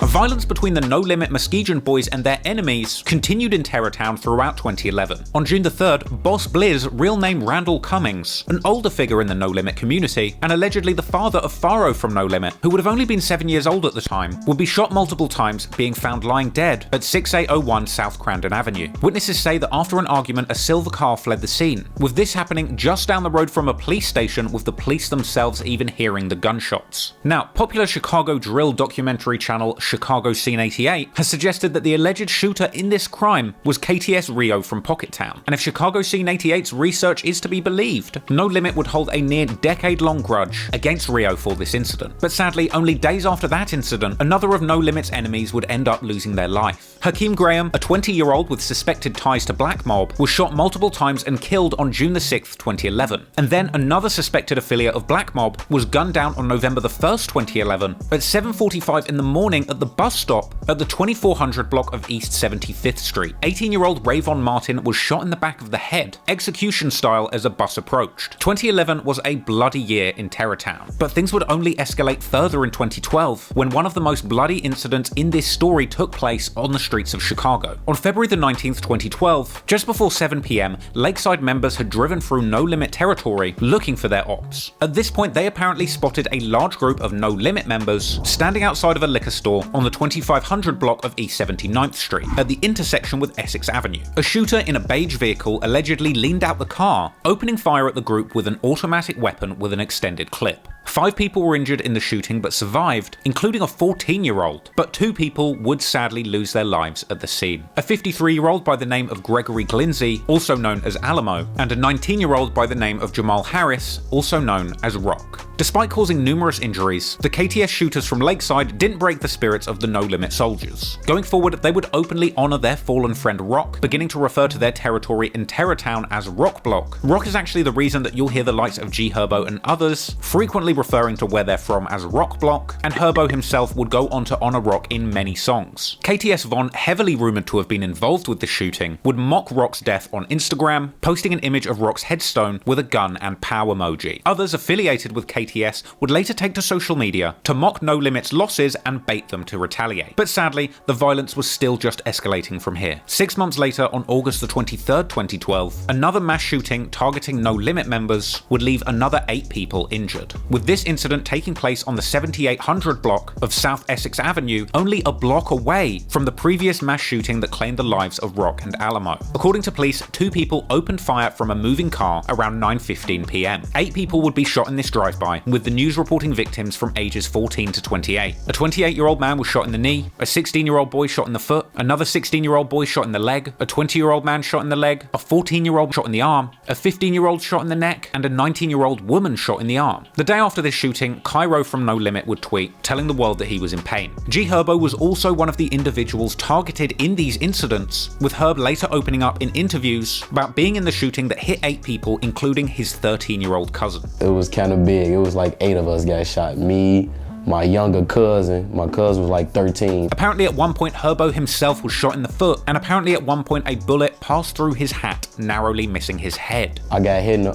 Violence between the No Limit Muskegon boys and their enemies continued in Terrortown throughout 2011. On June the 3rd, Boss Blizz, real name Randall Cummings, an older figure in the No Limit community, and allegedly the father of Pharaoh from No Limit, who would have only been 7 years old at the time, would be shot multiple times, being found lying dead at 6801 South Crandon Avenue. Witnesses say that after an argument, a silver car fled the scene, with this happening just down the road from a police station, with the police themselves even hearing the gunshots. Now, popular Chicago drill documentary channel Chicago Scene 88 has suggested that the alleged shooter in this crime was KTS Rio from Pockettown, and if Chicago Scene 88's research is to be believed, No Limit would hold a near decade-long grudge against Rio for this incident. But sadly, only days after that incident, another of No Limit's enemies would end up losing their life. Hakeem Graham, a 20-year-old with suspected ties to Black Mob, was shot multiple times and killed on June the 6th, 2011. And then another suspected affiliate of Black Mob was gunned down on November the 1st, 2011 at 7:45 in the morning at the bus stop at the 2400 block of East 75th Street. 18-year-old Rayvon Martin was shot in the back of the head, execution style, as a bus approached. 2011 was a bloody year in Terrortown, but things would only escalate further in 2012 when one of the most bloody incidents in this story took place on the streets of Chicago. On February the 19th, 2012, just before 7 p.m, Lakeside members had driven through No Limit territory looking for their ops. At this point, they apparently spotted a large group of No Limit members standing outside of a liquor store on the 2500 block of East 79th Street, at the intersection with Essex Avenue. A shooter in a beige vehicle allegedly leaned out the car, opening fire at the group with an automatic weapon with an extended clip. 5 people were injured in the shooting but survived, including a 14-year-old, but 2 people would sadly lose their lives at the scene. A 53-year-old by the name of Gregory Glindsey, also known as Alamo, and a 19-year-old by the name of Jamal Harris, also known as Roc. Despite causing numerous injuries, the KTS shooters from Lakeside didn't break the spirits of the No Limit soldiers. Going forward, they would openly honor their fallen friend Roc, beginning to refer to their territory in Terrortown as Roc Block. Roc is actually the reason that you'll hear the likes of G Herbo and others frequently referring to where they're from as Roc Block, and Herbo himself would go on to honor Roc in many songs. KTS Von, heavily rumored to have been involved with the shooting, would mock Roc's death on Instagram, posting an image of Roc's headstone with a gun and pow emoji. Others affiliated with KTS would later take to social media to mock No Limit's losses and bait them to retaliate. But sadly, the violence was still just escalating from here. 6 months later, on August the 23rd, 2012, another mass shooting targeting No Limit members would leave another 8 people injured, with this incident taking place on the 7800 block of South Essex Avenue, only a block away from the previous mass shooting that claimed the lives of Roc and Alamo. According to police, 2 people opened fire from a moving car around 9:15 p.m. 8 people would be shot in this drive-by, with the news reporting victims from ages 14 to 28. A 28-year-old man was shot in the knee, a 16-year-old boy shot in the foot, another 16-year-old boy shot in the leg, a 20-year-old man shot in the leg, a 14-year-old shot in the arm, a 15-year-old shot in the neck, and a 19-year-old woman shot in the arm. The day after this shooting, Cairo from No Limit would tweet, telling the world that he was in pain. G Herbo was also one of the individuals targeted in these incidents, with Herb later opening up in interviews about being in the shooting that hit 8 people, including his 13-year-old cousin. It was kind of big. It was like 8 of us got shot. Me, my younger cousin, my cousin was like 13. Apparently at one point Herbo himself was shot in the foot, and apparently at one point a bullet passed through his hat, narrowly missing his head. I got hit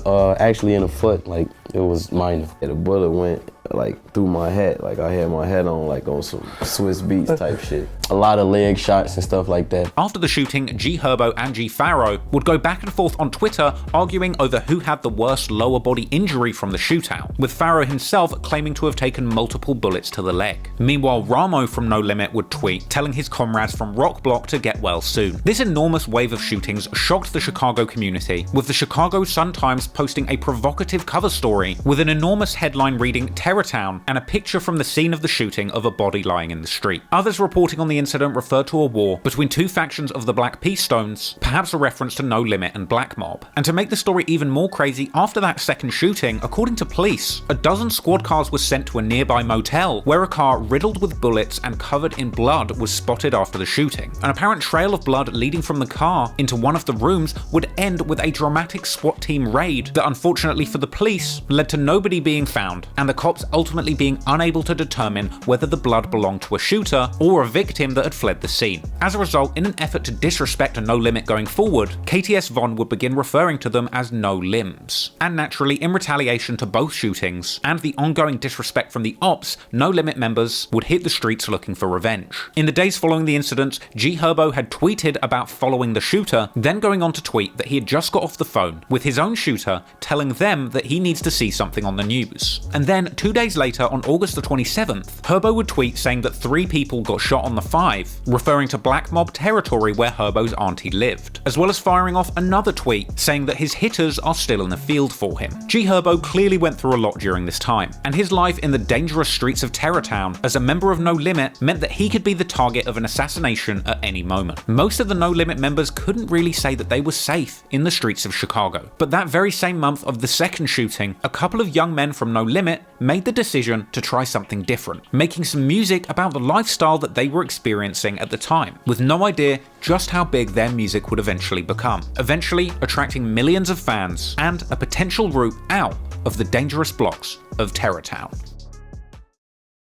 actually in the foot, like it was minor. The bullet went like through my head, like I had my head on like on some Swiss Beats type shit. A lot of leg shots and stuff like that. After the shooting, G Herbo and G Pharaoh would go back and forth on Twitter arguing over who had the worst lower body injury from the shootout, with Pharaoh himself claiming to have taken multiple bullets to the leg. Meanwhile, Ramo from No Limit would tweet, telling his comrades from Roc Block to get well soon. This enormous wave of shootings shocked the Chicago community, with the Chicago Sun-Times posting a provocative cover story with an enormous headline reading Terrortown and a picture from the scene of the shooting of a body lying in the street. Others reporting on the incident referred to a war between 2 factions of the Black Peace Stones, perhaps a reference to No Limit and Black Mob. And to make the story even more crazy, after that second shooting, according to police, a dozen squad cars were sent to a nearby motel where a car riddled with bullets and covered in blood was spotted after the shooting. An apparent trail of blood leading from the car into one of the rooms would would end with a dramatic SWAT team raid that, unfortunately for the police, led to nobody being found, and the cops ultimately being unable to determine whether the blood belonged to a shooter or a victim that had fled the scene. As a result, in an effort to disrespect a No Limit going forward, KTS Von would begin referring to them as No Limbs. And naturally, in retaliation to both shootings and the ongoing disrespect from the ops, No Limit members would hit the streets looking for revenge. In the days following the incident, G Herbo had tweeted about following the shooter, then going on to tweet that he had just got off the phone with his own shooter, telling them that he needs to see something on the news. And then 2 days later, on August the 27th, Herbo would tweet saying that 3 people got shot on the 5, referring to black mob territory where Herbo's auntie lived, as well as firing off another tweet saying that his hitters are still in the field for him. G Herbo clearly went through a lot during this time, and his life in the dangerous streets of Terrortown as a member of No Limit meant that he could be the target of an assassination at any moment. Most of the No Limit members couldn't really say that they were safe in the streets of Chicago. But that very same month of the second shooting, a couple of young men from No Limit made the decision to try something different, making some music about the lifestyle that they were experiencing at the time, with no idea just how big their music would eventually become, eventually attracting millions of fans and a potential route out of the dangerous blocks of Terrortown.